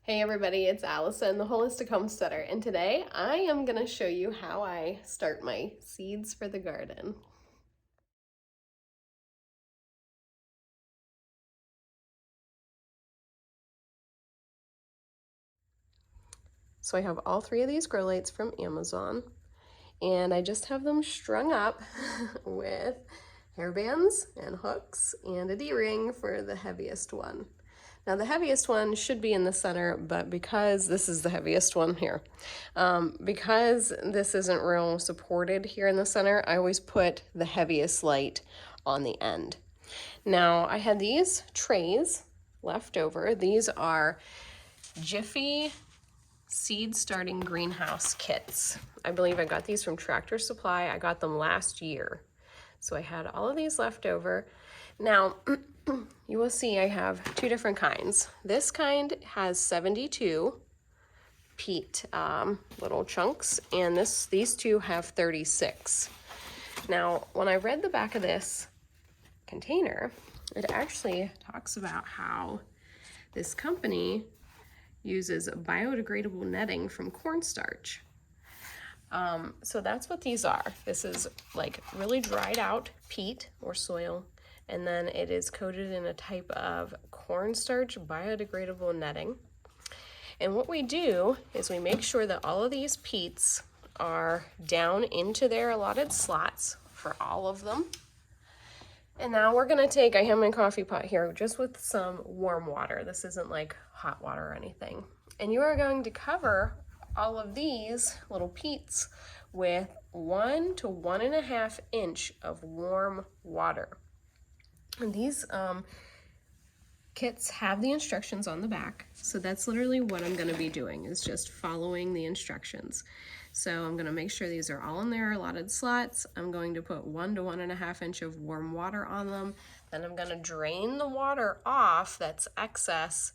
Hey everybody, it's Allison, the Holistic Homesteader, and today I am going to show you how I start my seeds for the garden. So I have all three of these grow lights from Amazon, and I just have them strung up with hair bands and hooks and a D-ring for the heaviest one. Now the heaviest one should be in the center, but because this is the heaviest one here, because this isn't real supported here in the center, I always put the heaviest light on the end. Now I had these trays left over. These are Jiffy seed starting greenhouse kits. I believe I got these from Tractor Supply. I got them last year. So I had all of these left over. Now, you will see I have two different kinds. This kind has 72 peat little chunks, and these two have 36. Now, when I read the back of this container, it actually talks about how this company uses biodegradable netting from cornstarch. So that's what these are. This is like really dried out peat or soil, and then it is coated in a type of cornstarch biodegradable netting. And what we do is we make sure that all of these peats are down into their allotted slots for all of them. And now we're gonna I have my coffee pot here just with some warm water. This isn't like hot water or anything. And you are going to cover all of these little peats with 1 to 1.5 inch of warm water. And these kits have the instructions on the back. So that's literally what I'm gonna be doing, is just following the instructions. So I'm gonna make sure these are all in their allotted slots. I'm going to put 1 to 1.5 inch of warm water on them. Then I'm gonna drain the water off that's excess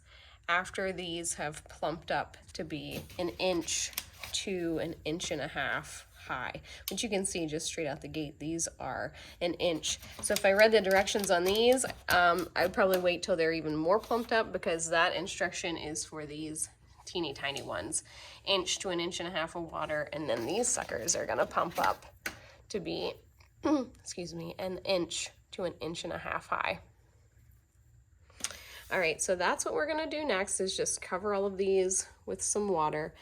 after these have plumped up to be 1 inch to 1.5 inches high. But you can see just straight out the gate, these are 1 inch. So if I read the directions on these, I'd probably wait till they're even more plumped up, because that instruction is for these teeny tiny ones. 1 inch to 1.5 inches of water, and then these suckers are gonna pump up to be, excuse me, 1 inch to 1.5 inches high. All right, so that's what we're gonna do next, is just cover all of these with some water,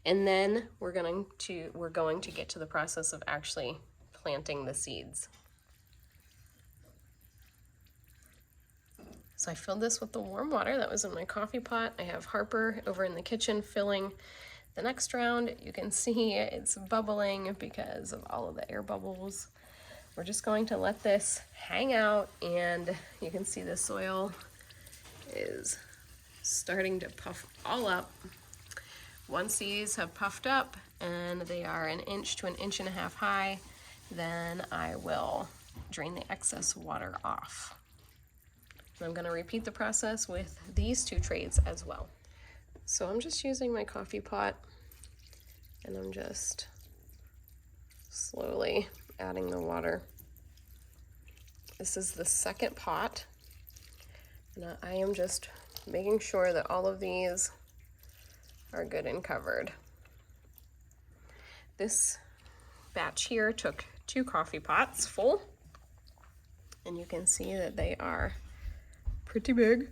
and then we're going to get to the process of actually planting the seeds. So I filled this with the warm water that was in my coffee pot. I have Harper over in the kitchen filling the next round. You can see it's bubbling because of all of the air bubbles. We're just going to let this hang out, and you can see the soil is starting to puff all up. Once these have puffed up and they are 1 inch to 1.5 inches high, then I will drain the excess water off. And I'm going to repeat the process with these two trays as well. So I'm just using my coffee pot, and I'm just slowly adding the water. This is the second pot, and I am just making sure that all of these are good and covered. This batch here took 2 coffee pots full, and you can see that they are pretty big.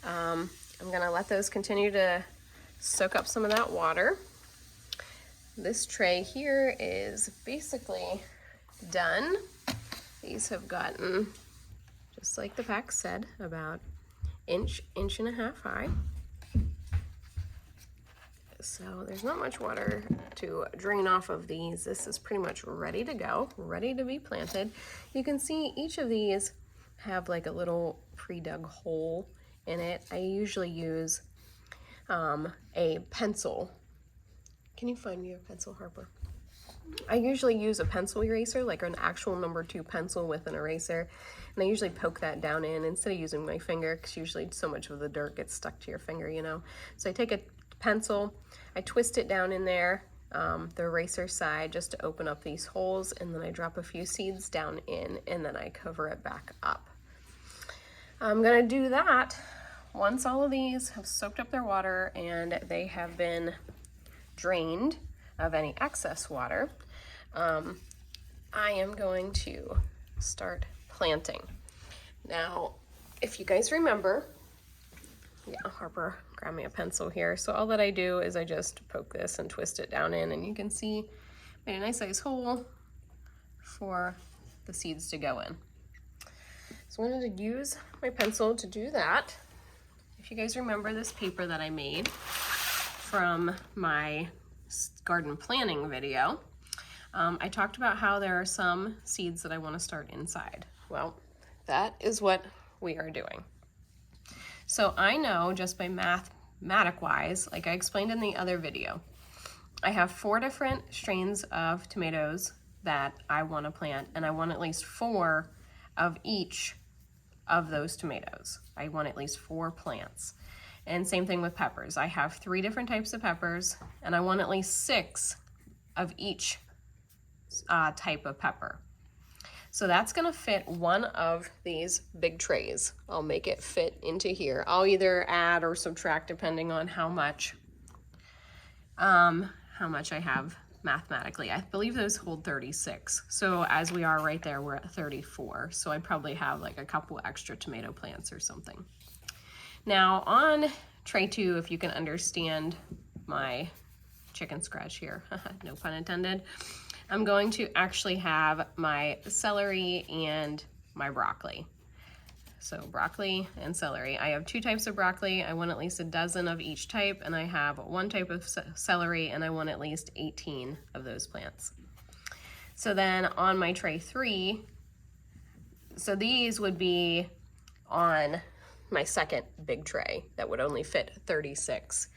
I'm gonna let those continue to soak up some of that water. This tray here is basically done. These have gotten, just like the pack said, about 1 inch and a half high. So there's not much water to drain off of these. This is pretty much ready to go, ready to be planted. You can see each of these have like a little pre-dug hole in it. I usually use a pencil. Can you find me a pencil, Harper? I usually use a pencil eraser, like an actual number 2 pencil with an eraser, and I usually poke that down in instead of using my finger, because usually so much of the dirt gets stuck to your finger, you know. So I take a pencil, I twist it down in there, the eraser side, just to open up these holes, and then I drop a few seeds down in, and then I cover it back up. I'm gonna do that once all of these have soaked up their water and they have been drained of any excess water, I am going to start planting. Now, if you guys remember, Harper grabbed me a pencil here. So all that I do is I just poke this and twist it down in, and you can see made a nice size hole for the seeds to go in. So I'm going to use my pencil to do that. If you guys remember this paper that I made from my garden planning video, I talked about how there are some seeds that I want to start inside. Well, that is what we are doing. So I know just by mathematic wise, like I explained in the other video, I have 4 different strains of tomatoes that I want to plant, and I want at least 4 of each of those tomatoes. I want at least 4 plants. And same thing with peppers. I have 3 different types of peppers, and I want at least 6 of each type of pepper. So that's gonna fit one of these big trays. I'll make it fit into here. I'll either add or subtract depending on how much I have mathematically. I believe those hold 36. So as we are right there, we're at 34. So I probably have like a couple extra tomato plants or something. Now on tray 2, if you can understand my chicken scratch here, no pun intended, I'm going to actually have my celery and my broccoli. So broccoli and celery. I have 2 types of broccoli. I want at least a dozen of each type, and I have 1 type of celery, and I want at least 18 of those plants. So then on my tray 3, so these would be on my second big tray that would only fit 36.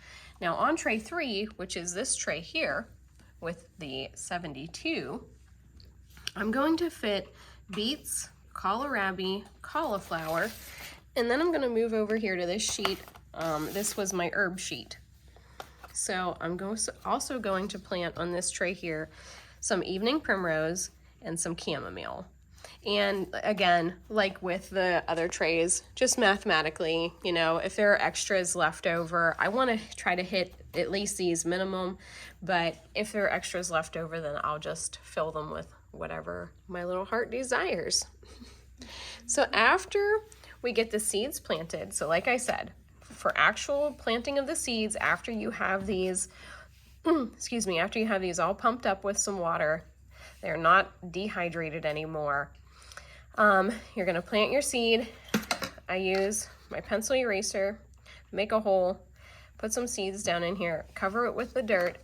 Now on tray 3, which is this tray here, with the 72, I'm going to fit beets, kohlrabi, cauliflower, and then I'm gonna move over here to this sheet. This was my herb sheet. So I'm also going to plant on this tray here some evening primrose and some chamomile. And again, like with the other trays, just mathematically, you know, if there are extras left over, I want to try to hit at least these minimum, but if there are extras left over, then I'll just fill them with whatever my little heart desires. So after we get the seeds planted, so like I said, for actual planting of the seeds, after you have these, after you have these all pumped up with some water, they're not dehydrated anymore. You're gonna plant your seed. I use my pencil eraser, make a hole, put some seeds down in here, cover it with the dirt.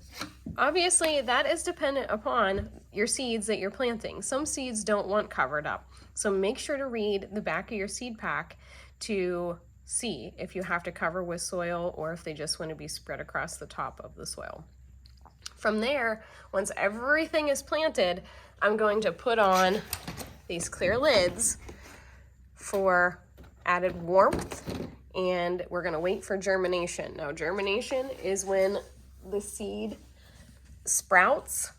Obviously, that is dependent upon your seeds that you're planting. Some seeds don't want covered up. So make sure to read the back of your seed pack to see if you have to cover with soil or if they just want to be spread across the top of the soil. From there, once everything is planted, I'm going to put on these clear lids for added warmth, and we're gonna wait for germination. Now, germination is when the seed sprouts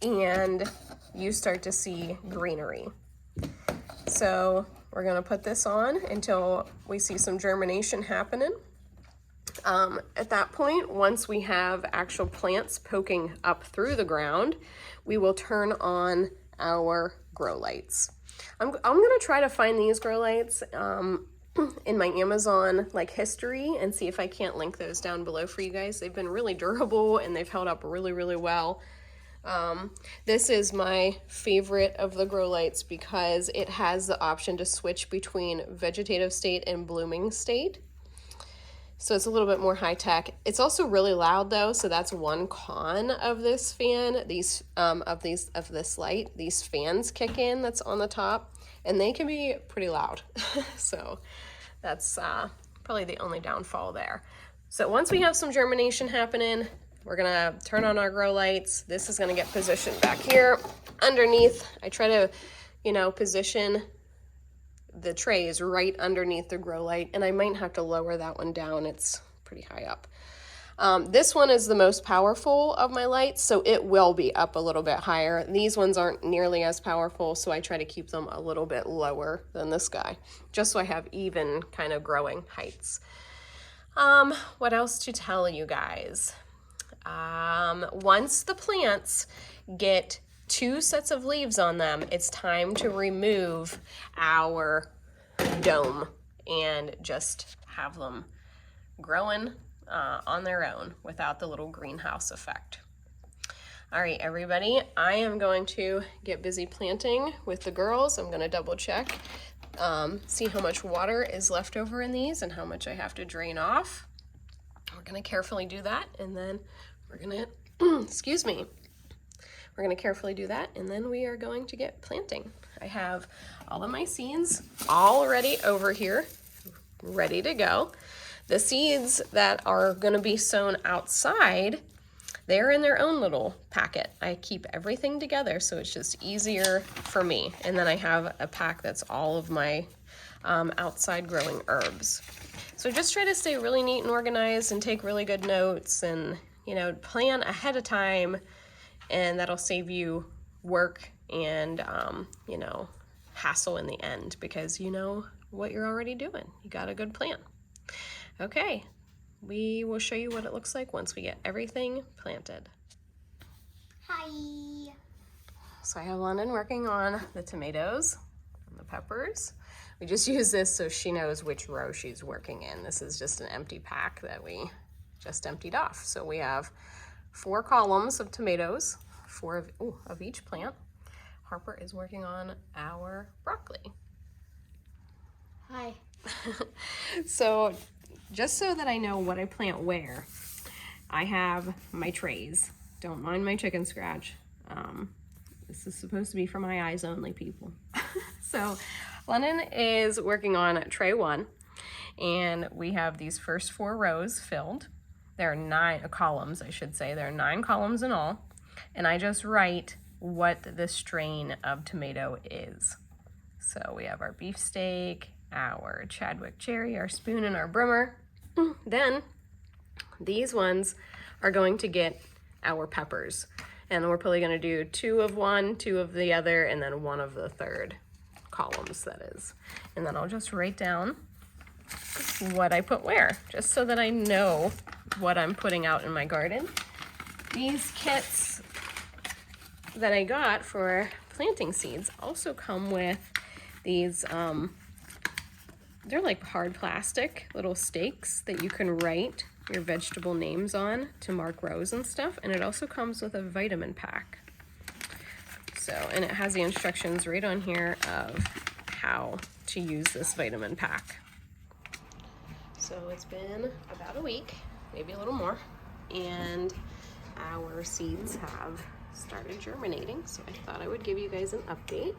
and you start to see greenery. So we're gonna put this on until we see some germination happening. At that point, once we have actual plants poking up through the ground, we will turn on our grow lights. I'm gonna try to find these grow lights in my Amazon history and see if I can't link those down below for you guys. They've been really durable and they've held up really, really well. This is my favorite of the grow lights because it has the option to switch between vegetative state and blooming state. So it's a little bit more high tech. It's also really loud though, so that's one con of this fan. Of this light, these fans kick in that's on the top, and they can be pretty loud. So that's probably the only downfall there. So once we have some germination happening, we're gonna turn on our grow lights. This is gonna get positioned back here underneath. I try to, position the trays right underneath the grow light, and I might have to lower that one down. It's pretty high up. This one is the most powerful of my lights, so it will be up a little bit higher. These ones aren't nearly as powerful, so I try to keep them a little bit lower than this guy, just so I have even kind of growing heights. What else to tell you guys? Once the plants get 2 sets of leaves on them, it's time to remove our dome and just have them growing on their own without the little greenhouse effect. All right, everybody, I am going to get busy planting with the girls. I'm going to double check, see how much water is left over in these and how much I have to drain off. We're going to carefully do that, and then we're going to, excuse me, we're going to carefully do that, and then we are going to get planting. I have all of my seeds already over here, ready to go. The seeds that are going to be sown outside, they're in their own little packet. I keep everything together so it's just easier for me. And then I have a pack that's all of my outside growing herbs. So just try to stay really neat and organized and take really good notes and, you know, plan ahead of time, and that'll save you work and, you know, hassle in the end because you know what you're already doing. You got a good plan. Okay. We will show you what it looks like once we get everything planted. Hi. So I have London working on the tomatoes and the peppers. We just use this so she knows which row she's working in. This is just an empty pack that we just emptied off. So we have 4 columns of tomatoes, 4 of each plant. Harper is working on our broccoli. Hi. So just so that I know what I plant where, I have my trays. Don't mind my chicken scratch. This is supposed to be for my eyes only, people. So Lennon is working on tray 1, and we have these first 4 rows filled. There are 9 columns, I should say. There are 9 columns in all, and I just write what the strain of tomato is. So we have our beefsteak, our Chadwick cherry, our spoon, and our brimmer. Then these ones are going to get our peppers, and we're probably going to do 2 of one, 2 of the other, and then 1 of the third columns, that is. And then I'll just write down what I put where, just so that I know what I'm putting out in my garden. These kits that I got for planting seeds also come with these they're like hard plastic little stakes that you can write your vegetable names on to mark rows and stuff, and it also comes with a vitamin pack. So, and it has the instructions right on here of how to use this vitamin pack. So it's been about a week, maybe a little more, and our seeds have started germinating, so I thought I would give you guys an update.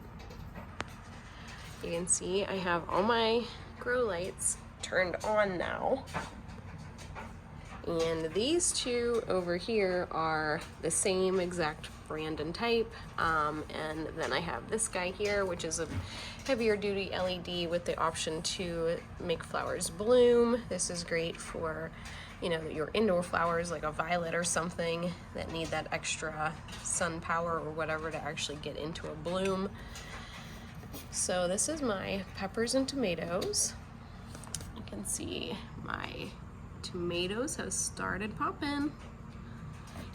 You can see I have all my grow lights turned on now. And these 2 over here are the same exact brand and type. And then I have this guy here, which is a heavier duty LED with the option to make flowers bloom. This is great for, you know, your indoor flowers like a violet or something that need that extra sun power or whatever to actually get into a bloom. So this is my peppers and tomatoes. You can see my tomatoes have started popping.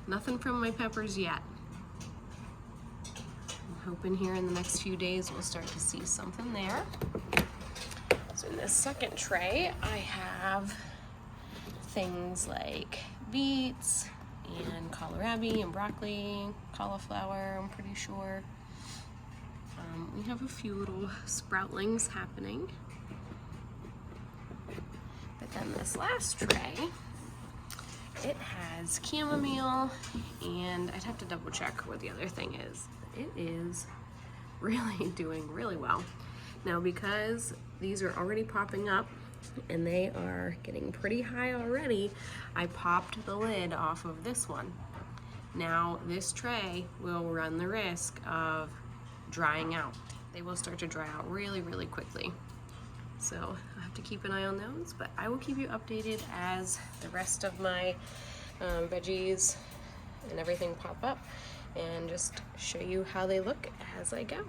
Nothing from my peppers yet. I'm hoping here in the next few days we'll start to see something there. So in this second tray, I have things like beets and kohlrabi and broccoli, cauliflower, I'm pretty sure. We have a few little sproutlings happening. But then this last tray, it has chamomile, and I'd have to double check what the other thing is. It is really doing really well. Now, because these are already popping up and they are getting pretty high already, I popped the lid off of this one. Now, this tray will run the risk of drying out. They will start to dry out really, really quickly. So I have to keep an eye on those, but I will keep you updated as the rest of my veggies and everything pop up, and just show you how they look as I go.